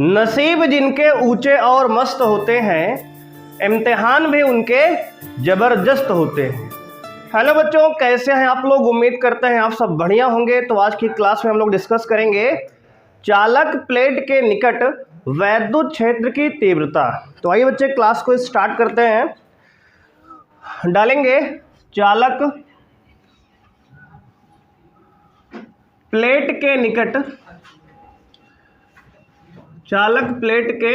नसीब जिनके ऊंचे और मस्त होते हैं, इम्तिहान भी उनके जबरदस्त होते हैं। हेलो बच्चों, कैसे हैं आप लोग? उम्मीद करते हैं आप सब बढ़िया होंगे। तो आज की क्लास में हम लोग डिस्कस करेंगे चालक प्लेट के निकट वैद्युत क्षेत्र की तीव्रता। तो आइए बच्चे क्लास को स्टार्ट करते हैं। डालेंगे चालक प्लेट के निकट, चालक प्लेट के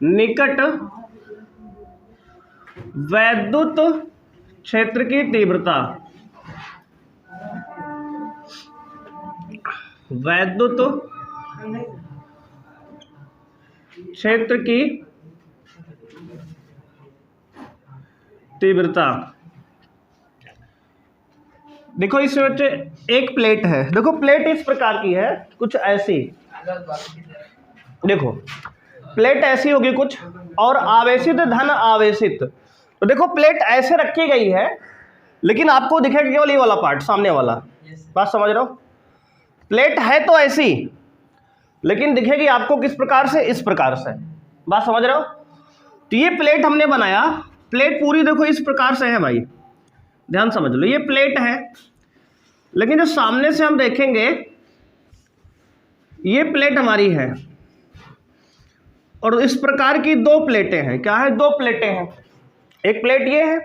निकट वैद्युत क्षेत्र की तीव्रता, वैद्युत क्षेत्र की तीव्रता। देखो इसमें बच्चे एक प्लेट है। देखो प्लेट इस प्रकार की है, कुछ ऐसी। देखो प्लेट ऐसी होगी कुछ, और आवेशित धन आवेशित। तो देखो प्लेट ऐसे रखी गई है, लेकिन आपको दिखेगा केवल ये वाला पार्ट, सामने वाला। बात समझ रहे हो? प्लेट है तो ऐसी, लेकिन दिखेगी आपको किस प्रकार से? इस प्रकार से। बात समझ रहे हो? तो ये प्लेट हमने बनाया, प्लेट पूरी देखो इस प्रकार से है भाई, ध्यान समझ लो। ये प्लेट है, लेकिन जो सामने से हम देखेंगे ये प्लेट हमारी है, और इस प्रकार की दो प्लेटें हैं। क्या है? दो प्लेटें हैं। एक प्लेट ये है,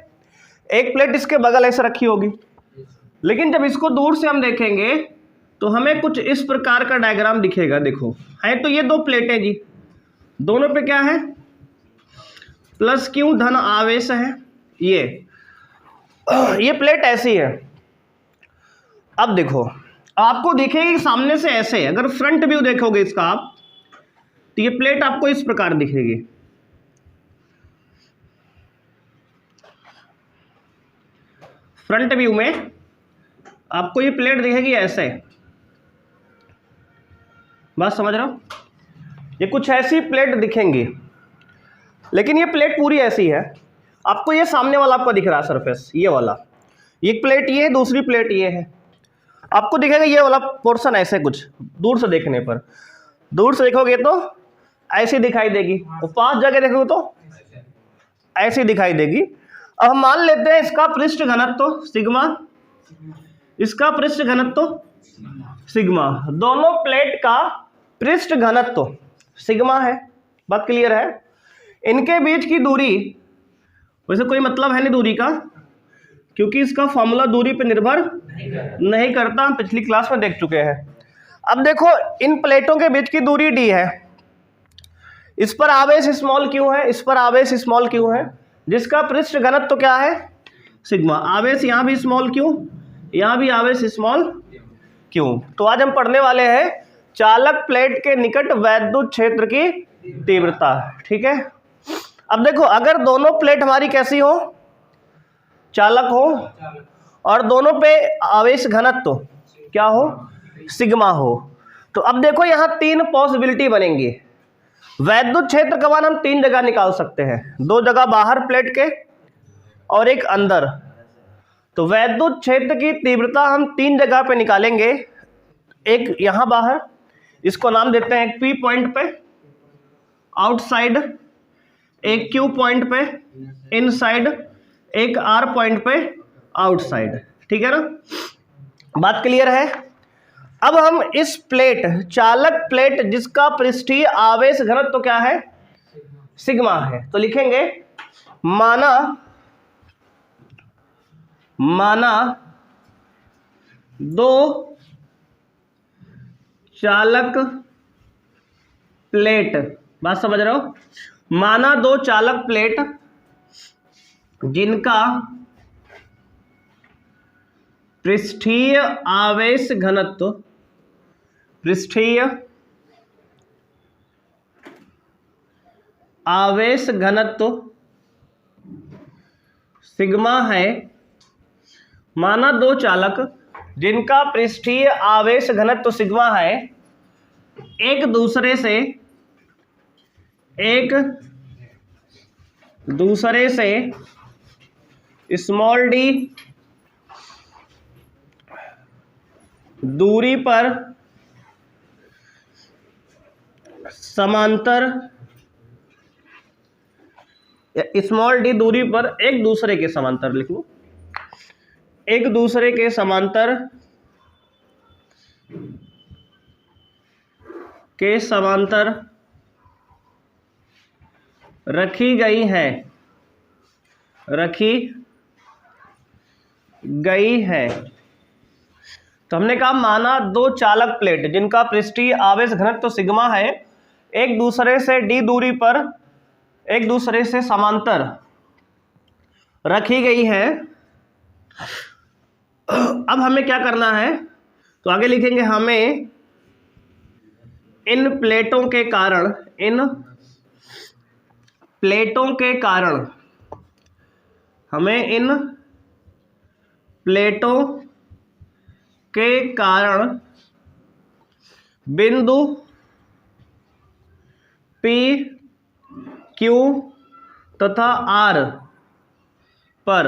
एक प्लेट इसके बगल ऐसे रखी होगी। लेकिन जब इसको दूर से हम देखेंगे तो हमें कुछ इस प्रकार का डायग्राम दिखेगा। देखो है तो ये दो प्लेटें जी, दोनों पे क्या है? प्लस क्यू धन आवेश है। ये प्लेट ऐसी है। अब देखो आपको दिखेगी सामने से ऐसे, अगर फ्रंट व्यू देखोगे इसका आप, तो ये प्लेट आपको इस प्रकार दिखेगी। फ्रंट व्यू में आपको ये प्लेट दिखेगी ऐसे। बात समझ रहे हो? ये कुछ ऐसी प्लेट दिखेंगी, लेकिन ये प्लेट पूरी ऐसी है। आपको ये सामने वाला आपको दिख रहा है सरफेस, ये वाला। एक प्लेट ये है, दूसरी प्लेट ये है। आपको दिखेगा ये वाला पोर्शन ऐसे कुछ दूर से देखने पर। दूर से देखोगे तो ऐसी दिखाई देगी, और पास जाके देखोगे तो ऐसी दिखाई देगी। अब हम मान लेते हैं इसका पृष्ठ घनत्व सिग्मा, इसका पृष्ठ घनत्व सिग्मा। दोनों प्लेट का पृष्ठ घनत्व सिग्मा है। बात क्लियर है? इनके बीच की दूरी, वैसे कोई मतलब है नहीं दूरी का, क्योंकि इसका फॉर्मूला दूरी पर निर्भर नहीं करता, हम पिछली क्लास में देख चुके हैं। अब देखो इन प्लेटों के बीच की दूरी डी है। इस पर आवेश स्मॉल क्यू है, इस पर आवेश स्मॉल क्यू है, जिसका पृष्ठ घनत्व तो क्या है? सिग्मा। आवेश यहाँ भी स्मॉल क्यू, यहाँ भी आवेश स्मॉल क्यू। तो आज हम पढ़ने वाले हैं चालक प्लेट के निकट वैद्युत क्षेत्र की तीव्रता। ठीक है। अब देखो अगर दोनों प्लेट हमारी कैसी हो? चालक हो, और दोनों पे आवेश घनत्व क्या हो? सिग्मा हो। तो अब देखो यहाँ तीन पॉसिबिलिटी बनेंगी। वैद्युत क्षेत्र का मान हम तीन जगह निकाल सकते हैं, दो जगह बाहर प्लेट के और एक अंदर। तो वैद्युत क्षेत्र की तीव्रता हम तीन जगह पे निकालेंगे। एक यहाँ बाहर, इसको नाम देते हैं एक पी पॉइंट पे आउटसाइड, एक क्यू पॉइंट पे इनसाइड, एक आर पॉइंट पे आउटसाइड। ठीक है ना? बात क्लियर है? अब हम इस प्लेट, चालक प्लेट जिसका पृष्ठीय आवेश घनत्व तो क्या है? सिग्मा है, तो लिखेंगे माना दो चालक प्लेट। बात समझ रहे हो? माना दो चालक प्लेट जिनका पृष्ठीय आवेश घनत्व, पृष्ठीय आवेश घनत्व सिग्मा है। माना दो चालक जिनका पृष्ठीय आवेश घनत्व सिग्मा है, एक दूसरे से स्मॉल डी दूरी पर समांतर स्मॉल डी दूरी पर एक दूसरे के समांतर, लिख लो, एक दूसरे के समांतर रखी गई है। तो हमने कहा माना दो चालक प्लेट जिनका पृष्ठीय आवेश घनत्व सिग्मा है, एक दूसरे से डी दूरी पर एक दूसरे से समांतर रखी गई है। अब हमें क्या करना है, तो आगे लिखेंगे हमें इन प्लेटों के कारण हमें इन प्लेटों के कारण बिंदु P, Q तथा R पर,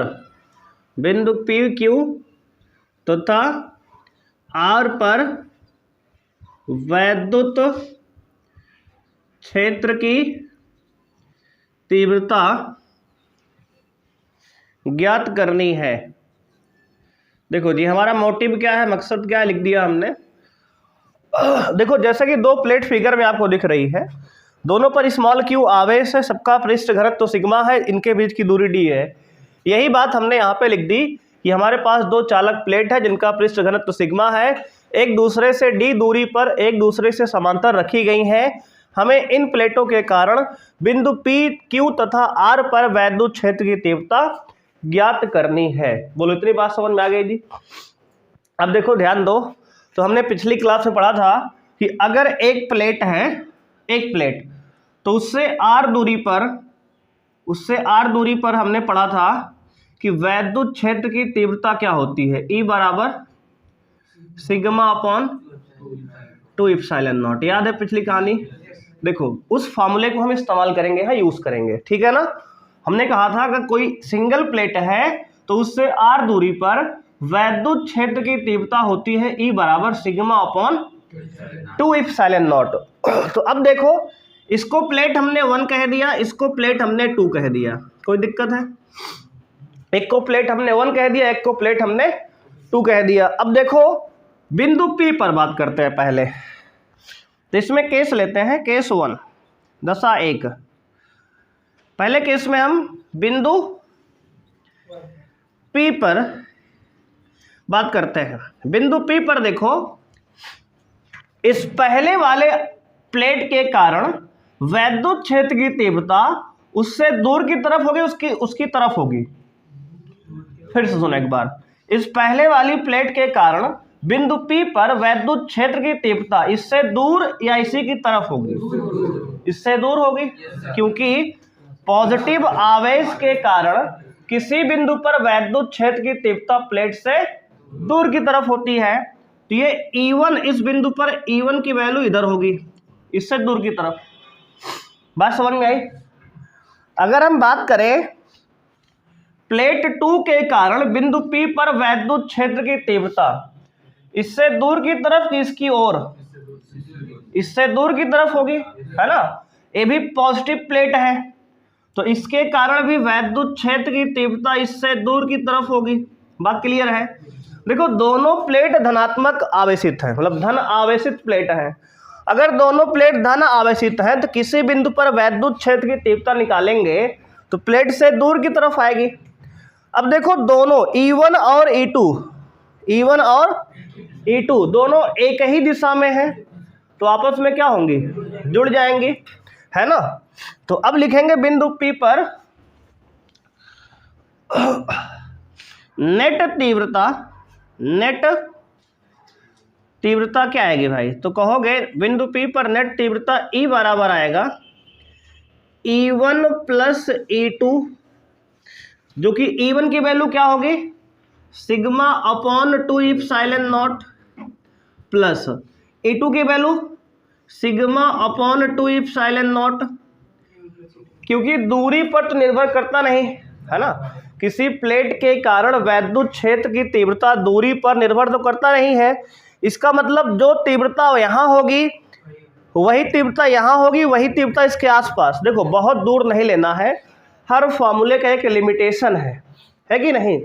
बिंदु P, Q तथा R पर वैद्युत क्षेत्र की तीव्रता ज्ञात करनी है। देखो जी, हमारा मोटिव क्या है, मकसद क्या है, लिख दिया हमने। देखो जैसे कि दो प्लेट फिगर में आपको दिख रही है, दोनों पर स्मॉल क्यू आवेश है, सबका पृष्ठ घनत्व तो सिग्मा है, इनके बीच की दूरी डी है। यही बात हमने यहाँ पे लिख दी कि हमारे पास दो चालक प्लेट है जिनका पृष्ठ घनत्व सिग्मा है, एक दूसरे से डी दूरी पर एक दूसरे से समांतर रखी गई हैं। हमें इन प्लेटों के कारण बिंदु P, Q तथा R पर वैद्युत क्षेत्र की तीव्रता ज्ञात करनी है। बोलो, इतनी बात समझ में आ गई जी। अब देखो ध्यान दो, तो हमने पिछली क्लास में पढ़ा था कि अगर एक प्लेट है, एक प्लेट, तो उससे R दूरी पर हमने पढ़ा था कि वैद्युत क्षेत्र की तीव्रता क्या होती है, E बराबर सिग्मा अपॉन 2 एप्सिलॉन नॉट। याद है पिछली कहानी? देखो उस फॉर्मूले को हम इस्तेमाल करेंगे, यूज करेंगे, ठीक है ना। हमने कहा था अगर कोई सिंगल प्लेट है तो उससे R दूरी पर वैद्युत क्षेत्र की तीव्रता होती है E बराबर सिग्मा अपॉन 2 एप्सिलॉन नॉट। तो अब देखो, इसको प्लेट हमने 1 कह दिया, इसको प्लेट हमने 2 कह दिया, कोई दिक्कत है? एक को प्लेट हमने 1 कह दिया, एक को प्लेट हमने 2 कह दिया। अब देखो बिंदु P पर बात करते हैं पहले, तो इसमें केस लेते हैं, केस 1, दशा 1। पहले केस में हम बिंदु P पर बात करते हैं। बिंदु P पर देखो, इस पहले वाले प्लेट के कारण वैद्युत क्षेत्र की तीव्रता उससे दूर की तरफ होगी, उसकी तरफ होगी। फिर से सुनो एक बार, इस पहले वाली प्लेट के कारण बिंदु P पर वैद्युत क्षेत्र की तीव्रता इससे दूर या इसी की तरफ होगी, इससे दूर होगी, क्योंकि पॉजिटिव आवेश के कारण किसी बिंदु पर वैद्युत क्षेत्र की तीव्रता प्लेट से दूर की तरफ होती है। तो ये E1, इस बिंदु पर E1 की वैल्यू इधर होगी, इससे दूर की तरफ। बात समझ में आई? अगर हम बात करें प्लेट 2 के कारण बिंदु P पर वैद्युत क्षेत्र की तीव्रता इससे दूर की तरफ कि इसकी ओर, इससे दूर की तरफ होगी, है ना। ये भी पॉजिटिव प्लेट है, तो इसके कारण भी वैद्युत क्षेत्र की तीव्रता इससे दूर की तरफ होगी। बात क्लियर है? देखो दोनों प्लेट धनात्मक आवेशित है, मतलब धन आवेशित प्लेट है। अगर दोनों प्लेट धन आवेशित हैं तो किसी बिंदु पर वैद्युत क्षेत्र की तीव्रता निकालेंगे तो प्लेट से दूर की तरफ आएगी। अब देखो दोनों E1 और E2 दोनों एक ही दिशा में हैं, तो आपस में क्या होंगी, जुड़ जाएंगी, है ना। तो अब लिखेंगे बिंदु P पर नेट तीव्रता क्या आएगी भाई, तो कहोगे बिंदु P पर नेट तीव्रता E बराबर आएगा E1 प्लस E2, जो कि E1 की वैल्यू क्या होगी, sigma upon 2 epsilon not, plus E2 की value sigma upon 2 epsilon not. क्योंकि दूरी पर तो निर्भर करता नहीं है ना, किसी प्लेट के कारण वैद्युत क्षेत्र की तीव्रता दूरी पर निर्भर तो करता नहीं है। इसका मतलब जो तीव्रता यहाँ होगी वही तीव्रता यहाँ होगी, वही तीव्रता इसके आसपास। देखो बहुत दूर नहीं लेना है, हर फॉर्मूले का एक लिमिटेशन है कि नहीं।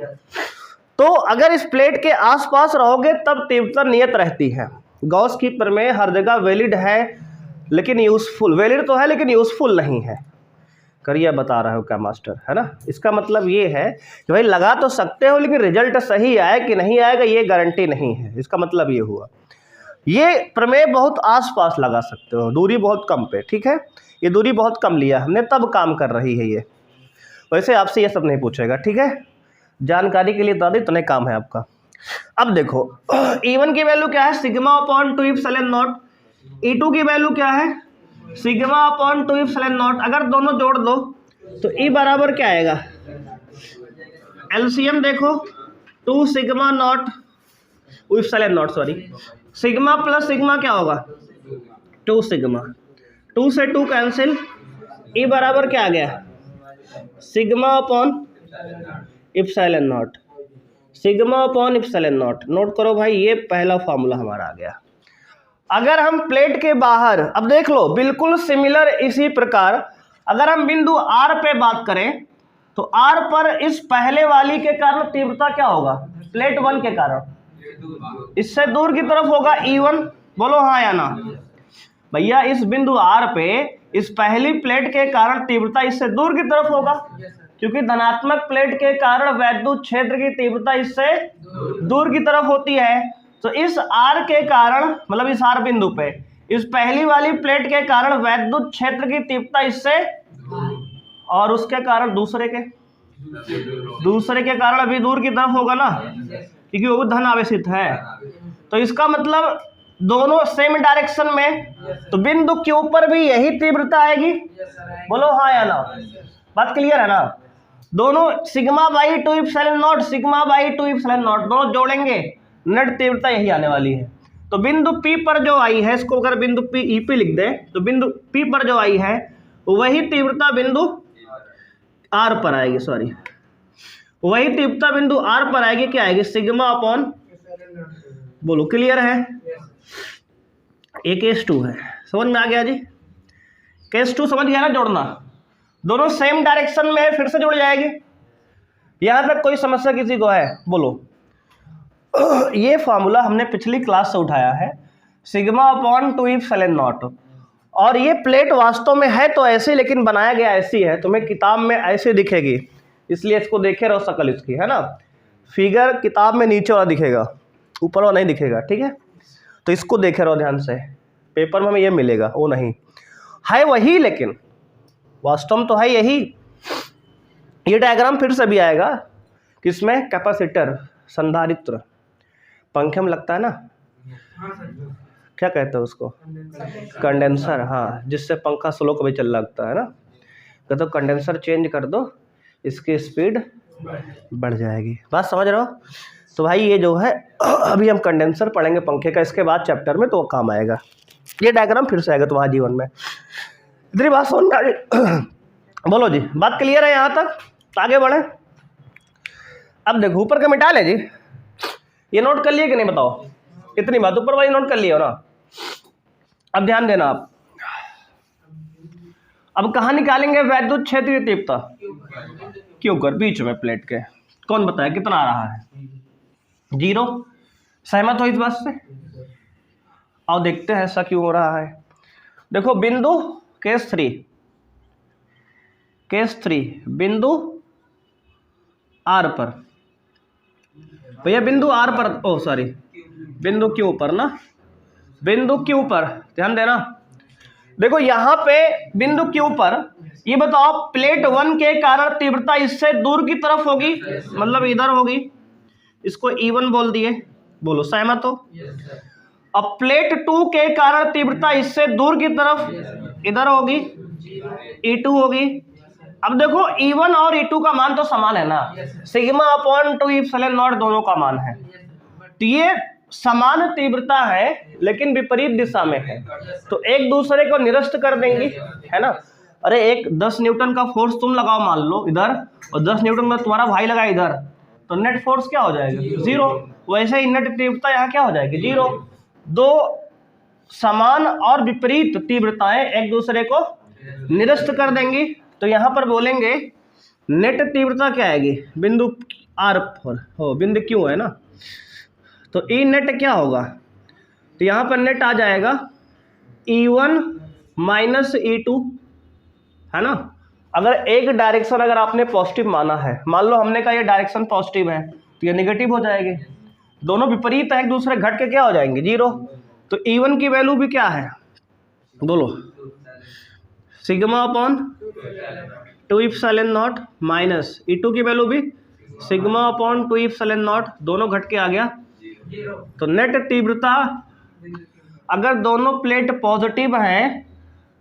तो अगर इस प्लेट के आसपास रहोगे तब तीव्रता नियत रहती है। गॉस की प्रमेय हर जगह वैलिड है लेकिन यूजफुल, वैलिड तो है लेकिन यूजफुल नहीं है। करिए बता रहा हो क्या मास्टर, है ना। इसका मतलब ये है कि भाई लगा तो सकते हो लेकिन रिजल्ट सही आए कि नहीं आएगा ये गारंटी नहीं है। इसका मतलब ये हुआ, ये प्रमेय बहुत आसपास लगा सकते हो, दूरी बहुत कम पे, ठीक है। ये दूरी बहुत कम लिया हमने तब काम कर रही है ये। वैसे आपसे ये सब नहीं पूछेगा, ठीक है, जानकारी के लिए बता दें, इतने काम है आपका। अब देखो E1 की वैल्यू क्या है, sigma upon 2 epsilon not. E2 की वैल्यू क्या है, सिग्मा अपॉन 2 एप्सिलॉन नॉट। अगर दोनों जोड़ दो तो E बराबर क्या आएगा, एलसीएम देखो 2 sigma not epsilon not, sorry, sigma plus sigma क्या होगा 2 सिग्मा, 2 से 2 कैंसिल, E बराबर क्या आ गया, sigma upon epsilon not, sigma upon epsilon not. Note करो भाई, ये पहला फार्मूला हमारा आ गया। अगर हम प्लेट के बाहर, अब देख लो बिल्कुल सिमिलर इसी प्रकार, अगर हम बिंदु R पे बात करें तो R पर इस पहले वाली के कारण तीव्रता क्या होगा, प्लेट 1 के कारण, इससे दूर की तरफ होगा E1। बोलो हाँ या ना भैया, इस बिंदु R पे इस पहली प्लेट के कारण तीव्रता इससे दूर की तरफ होगा, क्योंकि धनात्मक प्लेट के कारण वैद्युत क्षेत्र की तीव्रता इससे दूर की तरफ होती है। तो इस R के कारण, मतलब इस R बिंदु पे इस पहली वाली प्लेट के कारण वैद्युत क्षेत्र की तीव्रता इससे, और उसके कारण दूसरे के कारण अभी दूर की तरफ होगा ना, क्योंकि वो धन आवेशित है। तो इसका मतलब दोनों सेम डायरेक्शन में, तो बिंदु Q पर भी यही तीव्रता आएगी। बोलो हाँ या ना, बात क्लियर है ना। दोनों sigma by 2 epsilon not, sigma by 2 epsilon not दोनों जोड़ेंगे, नेट तीव्रता यही आने वाली है। तो बिंदु P पर जो आई है, इसको अगर बिंदु P EP लिख दें तो बिंदु P पर जो आई है वही तीव्रता बिंदु R पर आएगी, सॉरी, वही तीव्रता बिंदु R पर आएगी। क्या आएगी, सिग्मा अपॉन, बोलो क्लियर है। एक केस 2 है, समझ में आ गया जी, केस 2 समझ गया ना, जोड़ना दोनों सेम डायरेक्शन में है, फिर से जुड़ जाएगी। यहां तक कोई समस्या किसी को है, बोलो। ये फार्मूला हमने पिछली क्लास से उठाया है, सिग्मा अपॉन 2 एप्सिलॉन नॉट। और ये प्लेट वास्तव में है तो ऐसे, लेकिन बनाया गया ऐसी है, तुम्हें किताब में ऐसे दिखेगी, इसलिए इसको देखे रहो शकल इसकी, है ना। फिगर किताब में नीचे वाला दिखेगा, ऊपर वाला नहीं दिखेगा, ठीक है। तो इसको देखे रहो ध्यान से, पेपर में हमें ये मिलेगा, वो नहीं है वही, लेकिन वास्तव में तो है यही। ये डायग्राम फिर से भी आएगा, किसमें, कैपेसिटर, संधारित्र, पंखे में लगता है ना, क्या कहते हैं उसको, कंडेंसर, हाँ, जिससे पंखा स्लो कभी चल लगता है ना। कहते हो कंडेंसर चेंज कर दो, इसकी स्पीड बढ़ जाएगी। बात समझ रहे हो। तो भाई ये जो है अभी हम कंडेंसर पढ़ेंगे पंखे का, इसके बाद चैप्टर में, तो काम आएगा। ये डायग्राम फिर से आएगा तुम्हारे जीवन में। इतनी बात समझ में आ गई, बोलो जी, बात क्लियर है यहाँ तक, आगे बढ़े। अब देखो ऊपर का मिटा ले जी, ये नोट कर लिए कि नहीं बताओ, इतनी बात ऊपर वाली नोट कर लिए हो ना। अब ध्यान देना आप, अब कहाँ निकालेंगे वैद्युत क्षेत्र की तीव्रता, क्यों कर बीच में प्लेट के, कौन बताया कितना आ रहा है, 0। सहमत हो इस बात से। और देखते हैं ऐसा क्यों हो रहा है। देखो बिंदु केस 3 बिंदु R पर, भैया बिंदु R पर, ओ सॉरी बिंदु Q पर ना, बिंदु Q पर ध्यान देना। देखो यहाँ पे बिंदु Q पर, ये बताओ प्लेट 1 के कारण तीव्रता इससे दूर की तरफ होगी, मतलब इधर होगी, इसको E1 बोल दिए, बोलो सहमत हो। अब प्लेट 2 के कारण तीव्रता इससे दूर की तरफ इधर होगी, E2 होगी। अब देखो E1 और E2 का मान तो समान है ना, सिग्मा अपॉन 2 एप्सिलॉन नॉट दोनों का मान है। तो ये समान तीव्रता है लेकिन विपरीत दिशा में है, तो एक दूसरे को निरस्त कर देंगी, है ना। अरे एक 10 न्यूटन का फोर्स तुम लगाओ मान लो इधर, और 10 न्यूटन का तुम्हारा भाई लगा इधर, तो नेट फोर्स क्या हो जाएगा, 0। वैसे ही नेट तीव्रता यहाँ क्या हो जाएगी, 0। दो समान और विपरीत तीव्रताएं एक दूसरे को निरस्त कर देंगी। तो यहां पर बोलेंगे नेट तीव्रता क्या आएगी, बिंदु R पर हो, बिंदु Q है ना, तो E नेट क्या होगा, तो यहां पर नेट आ जाएगा E1 माइनस E2, है ना। अगर एक डायरेक्शन अगर आपने पॉजिटिव माना है, मान लो हमने कहा ये डायरेक्शन पॉजिटिव है तो ये नेगेटिव हो जाएगी, दोनों विपरीत है एक दूसरे, घट के क्या हो जाएंगे, 0। तो E1 की वैल्यू भी क्या है, बोलो, sigma upon 2 epsilon not minus E2 की वैल्यू भी सिग्मा अपॉन 2 एप्सिलॉन नॉट, दोनों घट के आ गया। तो नेट तीव्रता अगर दोनों प्लेट पॉजिटिव हैं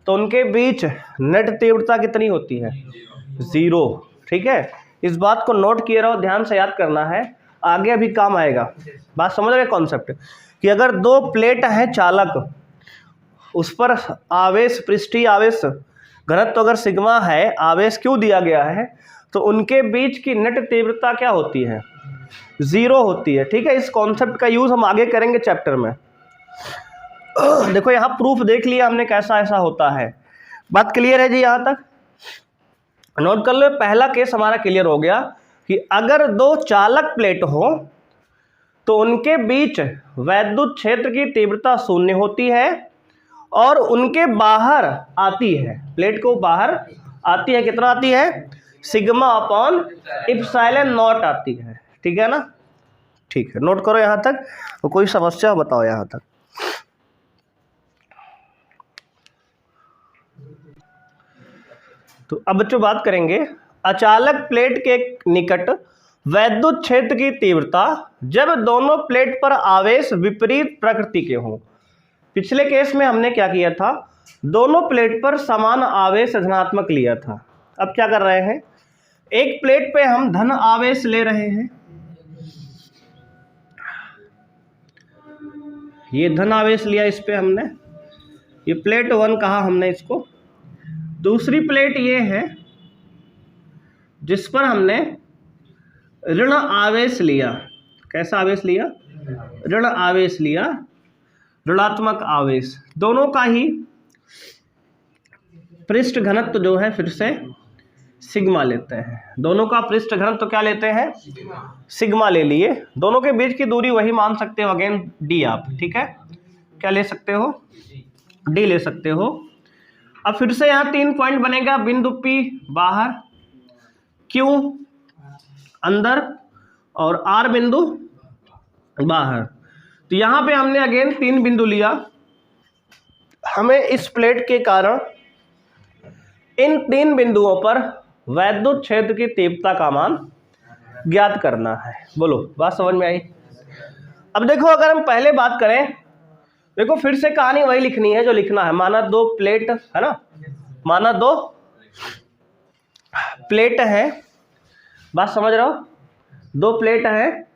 तो उनके बीच नेट तीव्रता कितनी होती है, 0। ठीक है, इस बात को नोट किए रहो, ध्यान से याद करना है, आगे अभी काम आएगा। बात समझ रहे कॉन्सेप्ट, कि अगर दो प्लेट हैं चालक, उस पर आवेश, पृष्ठीय आवेश घनत्व अगर सिग्मा है, आवेश क्यों दिया गया है, तो उनके बीच की नेट तीव्रता क्या होती है, 0 होती है। ठीक है, इस कॉन्सेप्ट का यूज हम आगे करेंगे चैप्टर में। देखो यहाँ प्रूफ देख लिया हमने कैसा ऐसा होता है, बात क्लियर है जी, यहाँ तक नोट कर लो। पहला केस हमारा क्लियर हो गया कि अगर दो चालक प्लेट हो तो उनके बीच वैद्युत क्षेत्र की तीव्रता 0 होती है और उनके बाहर आती है, प्लेट को बाहर आती है, कितना आती है, सिग्मा अपॉन एप्सिलॉन नॉट आती है। ठीक है ना, ठीक है, नोट करो यहाँ तक। तो कोई समस्या बताओ यहाँ तक। तो अब बच्चों बात करेंगे अचालक प्लेट के निकट वैद्युत क्षेत्र की तीव्रता जब दोनों प्लेट पर आवेश विपरीत प्रकृति के हों। पिछले केस में हमने क्या किया था, दोनों प्लेट पर समान आवेश धनात्मक लिया था। अब क्या कर रहे हैं, एक प्लेट पे हम धन आवेश ले रहे हैं, ये धन आवेश लिया इस पे हमने, ये प्लेट 1 कहा हमने इसको। दूसरी प्लेट ये है जिस पर हमने ऋण आवेश लिया, कैसा आवेश लिया, ऋण आवेश लिया, ऋणात्मक आवेश। दोनों का ही पृष्ठ घनत्व जो है फिर से सिग्मा लेते हैं, दोनों का पृष्ठ घनत्व क्या लेते हैं, सिग्मा ले लिए। दोनों के बीच की दूरी वही मान सकते हो, अगेन डी आप, ठीक है, क्या ले सकते हो, डी ले सकते हो। अब फिर से यहाँ 3 पॉइंट बनेगा, बिंदु P बाहर, Q अंदर और R बिंदु बाहर। तो यहाँ पे हमने अगेन 3 बिंदु लिया। हमें इस प्लेट के कारण इन 3 बिंदुओं पर वैद्युत क्षेत्र की तीव्रता का मान ज्ञात करना है। बोलो, बात समझ में आई। अब देखो अगर हम पहले बात करें, देखो फिर से कहानी वही लिखनी है जो लिखना है। माना 2 प्लेट है ना, माना 2 प्लेट है, बात समझ रहे हो, 2 प्लेट है,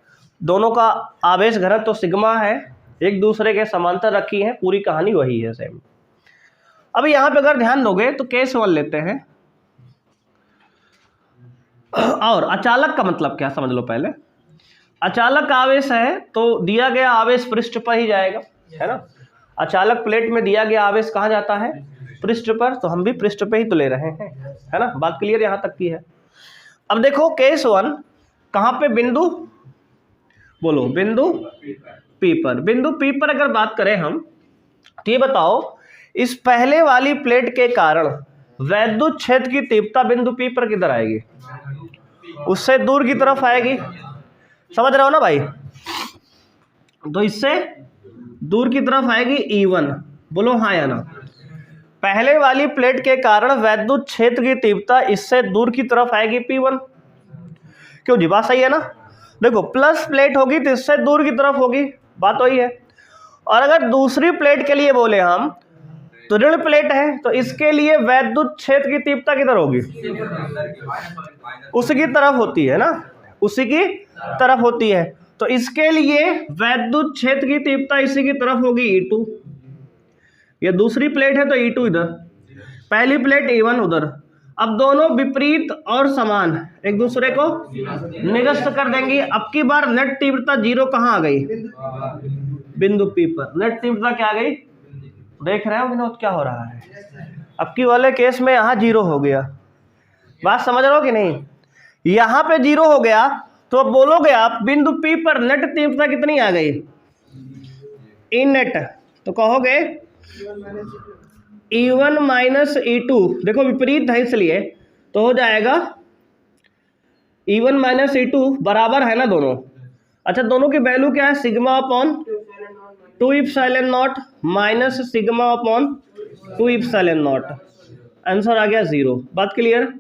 दोनों का आवेश घनत्व तो सिग्मा है, एक दूसरे के समांतर रखी है, पूरी कहानी वही है सेम। अब यहाँ पे अगर ध्यान दोगे तो केस 1 लेते हैं, और अचालक का मतलब क्या समझ लो पहले। अचालक आवेश है तो दिया गया आवेश पृष्ठ पर ही जाएगा, है ना। अचालक प्लेट में दिया गया आवेश कहाँ जाता है, पृष्ठ पर, तो हम भी पृष्ठ पे ही तो ले रहे हैं, है ना। बात क्लियर यहाँ तक की है। अब देखो केस 1 कहाँ पे, बिंदु, बोलो, बिंदु P पर। बिंदु P पर अगर बात करें हम तो ये बताओ, इस पहले वाली प्लेट के कारण वैद्युत क्षेत्र की तीव्रता बिंदु P पर किधर आएगी, उससे दूर की तरफ आएगी, समझ रहे हो ना भाई। तो इससे दूर की तरफ आएगी E1, बोलो हाँ या ना। पहले वाली प्लेट के कारण वैद्युत क्षेत्र की तीव्रता इससे दूर की तरफ आएगी P1, क्यों जी, बात सही है ना। देखो प्लस प्लेट होगी तो इससे दूर की तरफ होगी, बात वही है। और अगर दूसरी प्लेट के लिए बोले हम तो ऋण प्लेट है, तो इसके लिए वैद्युत क्षेत्र की तीव्रता किधर होगी, उसी की तरफ होती है ना, उसी की तरफ होती है। तो इसके लिए वैद्युत क्षेत्र की तीव्रता इसी की तरफ होगी, E2। ये दूसरी प्लेट है तो E2 इधर, पहली प्लेट E1 उधर। अब दोनों विपरीत और समान एक दूसरे को निरस्त कर देंगी। अब की बार नेट तीव्रता 0 कहाँ आ गई, बिंदु P पर। नेट तीव्रता क्या आ गई, देख रहे हो विनोद क्या हो रहा है? अब की वाले केस में यहाँ 0 हो गया, बात समझ रहे हो कि नहीं? यहाँ पे 0 हो गया तो अब बोलोगे आप बिंदु P पर नेट तीव्रता कितनी आ गई? ई नेट, तो कहोगे E1 माइनस E2, देखो विपरीत है इसलिए तो हो जाएगा E1 माइनस E2 बराबर है ना दोनों। अच्छा दोनों की वैल्यू क्या है? Sigma upon 2 epsilon naught minus sigma upon 2 epsilon naught, answer आ गया 0। बात क्लियर?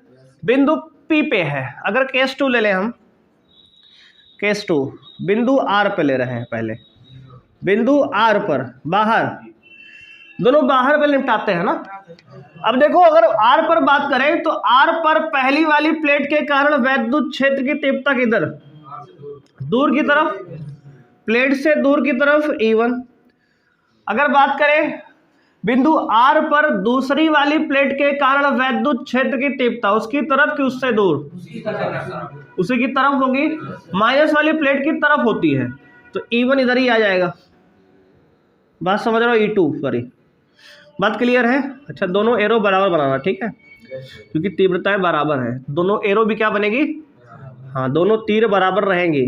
बिंदु P पे है, अगर केस 2 ले लें हम, केस 2 बिंदु R पे ले रहे हैं, पहले बिंदु R पर बाहर, दोनों बाहर पे निपटाते हैं ना। अब देखो अगर R पर बात करें तो R पर पहली वाली प्लेट के कारण वैद्युत क्षेत्र की तीव्रता किधर? दूर की तरफ, प्लेट से दूर की तरफ E1। अगर बात करें बिंदु R पर दूसरी वाली प्लेट के कारण वैद्युत क्षेत्र की तीव्रता उसकी तरफ कि उससे दूर? उसी की तरफ होगी, माइनस वाली प्लेट की तरफ होती है, तो E1 इधर ही आ जाएगा। बात समझ रहे हो? E2 सॉरी, बात क्लियर है? अच्छा दोनों एरो बराबर बनाना, ठीक है, क्योंकि तीव्रताएं बराबर है, दोनों एरो भी क्या बनेगी? हाँ, दोनों तीर बराबर रहेंगे,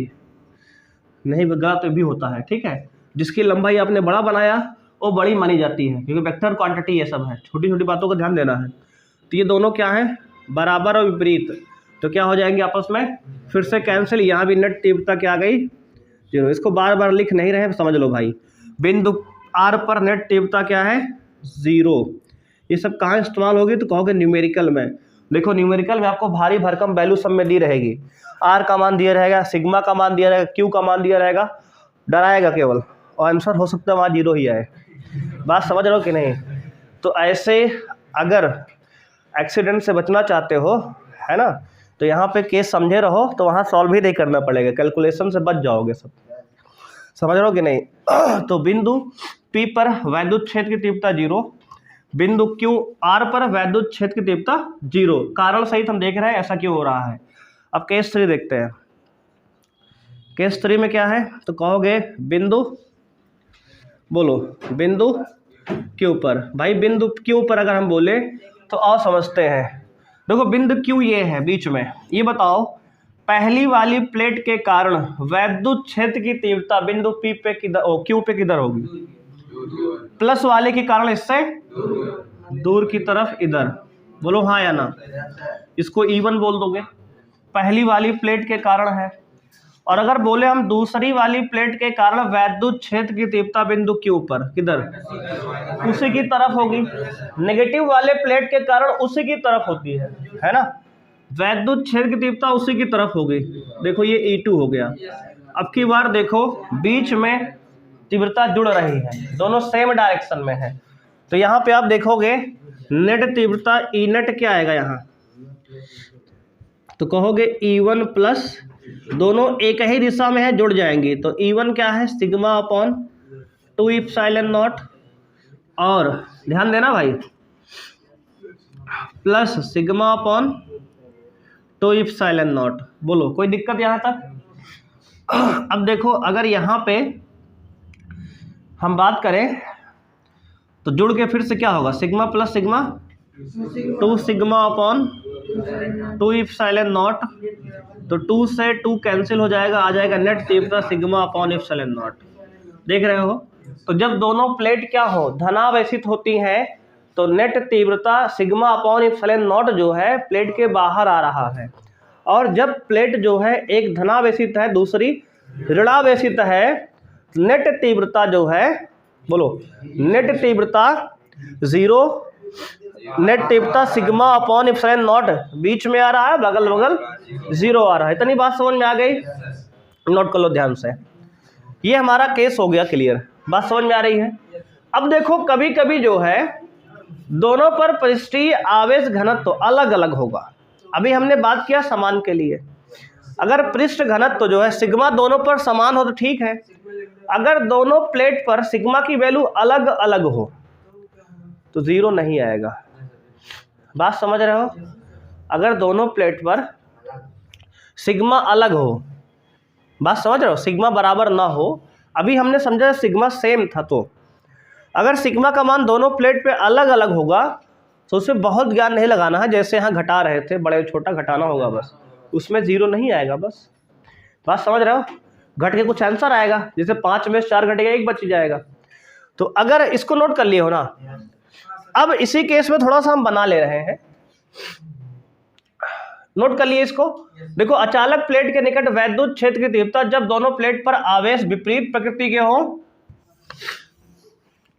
नहीं गलत भी होता है, ठीक है। जिसकी लंबाई आपने बड़ा बनाया वो बड़ी मानी जाती है, क्योंकि वेक्टर क्वांटिटी ये सब है, छोटी छोटी बातों का ध्यान देना है। तो ये दोनों क्या है? बराबर और विपरीत, तो क्या हो जाएंगे आपस में? फिर से कैंसिल। यहाँ भी नेट तीव्रता क्या आ गई? 0। इसको बार बार लिख नहीं रहे, समझ लो भाई। बिंदु R पर नेट तीव्रता क्या है? 0। ये सब कहाँ इस्तेमाल होगी? तो कहोगे न्यूमेरिकल में। देखो न्यूमेरिकल में आपको भारी भरकम वैल्यू सब में दी रहेगी, R का मान दिया रहेगा, सिग्मा का मान दिया रहेगा, Q का मान दिया रहेगा, डराएगा केवल, और आंसर हो सकता है वहाँ 0 ही आए। बात समझ रहे हो कि नहीं? तो ऐसे अगर एक्सीडेंट से बचना चाहते हो, है ना, तो यहाँ पे केस समझे रहो, तो वहाँ सॉल्व ही नहीं करना पड़ेगा, कैलकुलेशन से बच जाओगे सब। समझ रहे हो कि नहीं? तो बिंदु P पर वैद्युत क्षेत्र की तीव्रता 0, बिंदु R पर वैद्युत क्षेत्र की तीव्रता 0। कारण सहित हम देख रहे हैं ऐसा क्यों हो रहा है। अब केस 3 देखते हैं। केस 3 में क्या है? तो कहोगे बिंदु, बोलो बिंदु Q पर। भाई बिंदु Q पर अगर हम बोले तो आओ समझते हैं। देखो बिंदु Q ये है बीच में, ये बताओ पहली वाली प्लेट के कारण वैद्युत क्षेत्र की तीव्रता बिंदु P पे किधर, Q पे किधर होगी? प्लस वाले के कारण इससे दूर की तरफ इधर। बोलो हाँ या ना? इसको E1 बोल दोगे, पहली वाली प्लेट के कारण है। और अगर बोले हम दूसरी वाली प्लेट के कारण वैद्युत क्षेत्र की तीव्रता बिंदु Q पर किधर? उसी की तरफ होगी। नेगेटिव वाले प्लेट के कारण उसी की तरफ होती है ना? वैद्युत क्षेत्र की तीव्रता उसी की तरफ होगी। देखो ये E2 हो गया। अब की बार देखो बीच में तीव्रता जुड़ रही है, दोनों सेम डायरेक्शन में है, तो यहाँ पे आप देखोगे नेट तीव्रता E नेट क्या आएगा यहाँ? तो कहोगे E1 प्लस, दोनों एक ही दिशा में है, जुड़ जाएंगी, तो E1 क्या है? सिग्मा अपॉन 2 इप्सिलॉन नॉट, और ध्यान देना भाई, plus sigma upon 2 epsilon not. बोलो कोई दिक्कत यहाँ तक? अब देखो अगर यहाँ पे हम बात करें तो जुड़ के फिर से क्या होगा? Sigma plus sigma 2 sigma upon 2 epsilon not, तो 2 से 2 कैंसिल हो जाएगा, आ जाएगा नेट तीव्रता सिग्मा अपॉन इप्सिलॉन नॉट। देख रहे हो? तो जब दोनों प्लेट क्या हो? धनावेशित होती हैं, तो नेट तीव्रता सिग्मा अपॉन इप्सिलॉन नॉट जो है प्लेट के बाहर आ रहा है, और जब प्लेट जो है एक धनावेशित है दूसरी ऋणावेशित है, नेट तीव्रता जो है, बोलो नेट तीव्रता 0, नेट तीव्रता सिग्मा अपॉन इप्सिलॉन नॉट बीच में आ रहा है, बगल बगल 0 आ रहा है। इतनी बात समझ में आ गई? नोट कर लो ध्यान से। ये हमारा केस हो गया क्लियर, बात समझ में आ रही है? अब देखो कभी कभी जो है दोनों पर पृष्ठीय आवेश घनत्व अलग अलग होगा। अभी हमने बात किया समान के लिए, अगर पृष्ठ घनत्व जो है सिग्मा दोनों पर समान हो तो ठीक है, अगर दोनों प्लेट पर सिग्मा की वैल्यू अलग अलग हो तो 0 नहीं आएगा। बात समझ रहे हो? अगर दोनों प्लेट पर सिग्मा अलग हो, बात समझ रहे हो, सिग्मा बराबर ना हो, अभी हमने समझा सिग्मा सेम था, तो अगर सिग्मा का मान दोनों प्लेट पे अलग अलग होगा तो उसमें बहुत ज्ञान नहीं लगाना है, जैसे यहाँ घटा रहे थे, बड़े छोटा घटाना होगा बस, उसमें 0 नहीं आएगा। बस बात समझ रहे हो? घट के कुछ आंसर आएगा, जैसे 5 में 4 घटेगा 1 बच जाएगा। तो अगर इसको नोट कर लिए हो ना, अब इसी केस में थोड़ा सा हम बना ले रहे हैं, नोट कर लिए इसको। देखो, अचालक प्लेट के निकट वैद्युत क्षेत्र की तीव्रता जब दोनों प्लेट पर आवेश विपरीत प्रकृति के हो,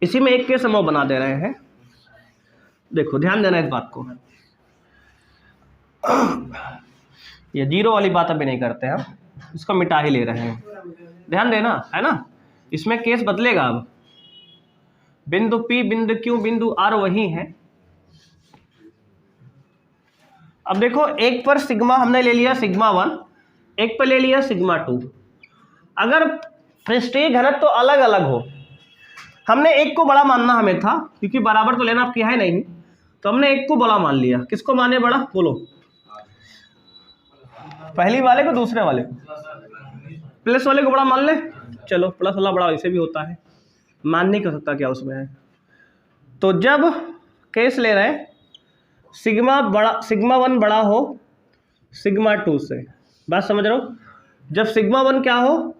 इसी में एक केस हम बना दे रहे हैं। देखो ध्यान देना इस बात को, ये 0 वाली बात अभी नहीं करते हम, इसको मिटा ही ले रहे हैं, ध्यान देना है ना। इसमें केस बदलेगा, अब बिंदु P, बिंदु Q, बिंदु R वही है। अब देखो, एक पर सिग्मा हमने ले लिया सिग्मा 1, एक पर ले लिया सिग्मा 2। अगर पृष्ठीय घनत्व तो अलग अलग हो, हमने एक को बड़ा मानना हमें था, क्योंकि बराबर तो लेना आपकी है नहीं, तो हमने एक को बड़ा मान लिया। किसको माने बड़ा? बोलो, पहली वाले को, दूसरे वाले को, प्लस वाले को बड़ा मान ले। चलो, प्लस वाला बड़ा वैसे भी होता है, मान नहीं कर सकता क्या उसमें है। तो जब केस ले रहे हैं सिग्मा 1 बड़ा हो सिग्मा 2 से, बात समझ रहे हो? जब सिग्मा 1 क्या हो?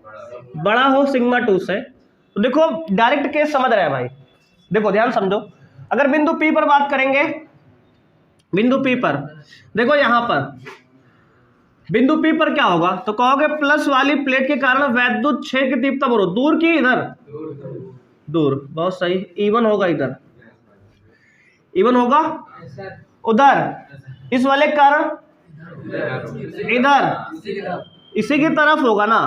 बड़ा हो सिग्मा 2 से। तो देखो डायरेक्ट केस समझ रहे हैं भाई, देखो ध्यान समझो। अगर बिंदु P पर बात करेंगे, बिंदु P पर देखो, यहां पर बिंदु P पर क्या होगा? तो कहोगे प्लस वाली प्लेट के कारण वैद्युत क्षेत्र की तीव्रता बोलो, दूर की इधर, दूर, बहुत सही। E1 होगा इधर, E1 होगा उधर, इस वाले के कारण इधर, इसी की तरफ होगा ना।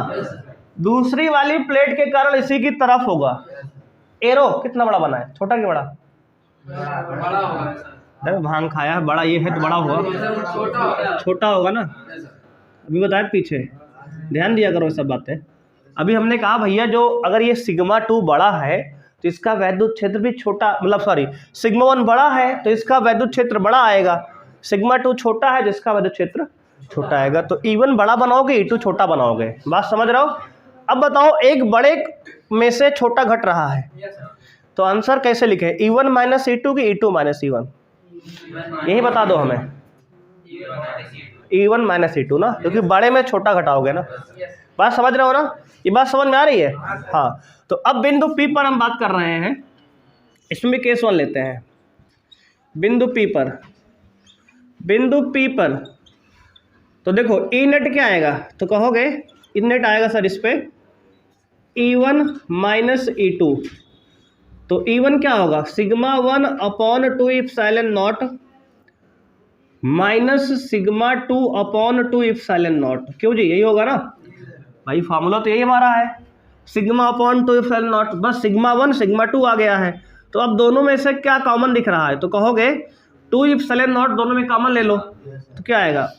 दूसरी वाली प्लेट के कारण इसी की तरफ होगा। एरो कितना बड़ा बना है, छोटा कि बड़ा? भांग खाया है, बड़ा ये है तो बड़ा होगा, छोटा होगा ना। अभी बताया पीछे, ध्यान दिया करो सब बातें। अभी हमने कहा भैया, जो अगर ये सिग्मा 2 बड़ा है तो इसका वैद्युत क्षेत्र भी छोटा, मतलब सॉरी, सिग्मा 1 बड़ा है तो इसका वैद्युत क्षेत्र बड़ा आएगा, सिग्मा 2 छोटा है जिसका वैद्युत क्षेत्र छोटा आएगा। तो E1 बड़ा बनाओगे, E2 छोटा बनाओगे, बात समझ रहे हो? अब बताओ, एक बड़े में से छोटा घट रहा है, तो आंसर कैसे लिखे? E1 माइनस E2 की E2 माइनस E1? यही बता दो हमें, E1 माइनस E2 ना, क्योंकि बड़े में छोटा घटाओगे ना। बात समझ रहे हो ना? ये बात समझ में आ रही है? हाँ। तो अब बिंदु P पर हम बात कर रहे हैं, इसमें भी केस 1 लेते हैं। बिंदु P पर, बिंदु P पर तो देखो E नेट क्या आएगा? तो कहोगे E नेट आएगा सर इस पे E1 माइनस E2। तो E1 क्या होगा? Sigma 1 upon 2 epsilon naught minus sigma 2 upon 2 epsilon not. क्यों जी? यही होगा ना भाई, फार्मूला तो यही हमारा है, सिग्मा अपॉन 2 इप्सिलॉन नॉट। बस सिग्मा 1 सिग्मा 2 आ गया है। तो अब दोनों में से क्या कॉमन दिख रहा है? तो कहोगे 2 इप्सिलॉन नॉट दोनों में कॉमन ले लो, तो क्या आएगा?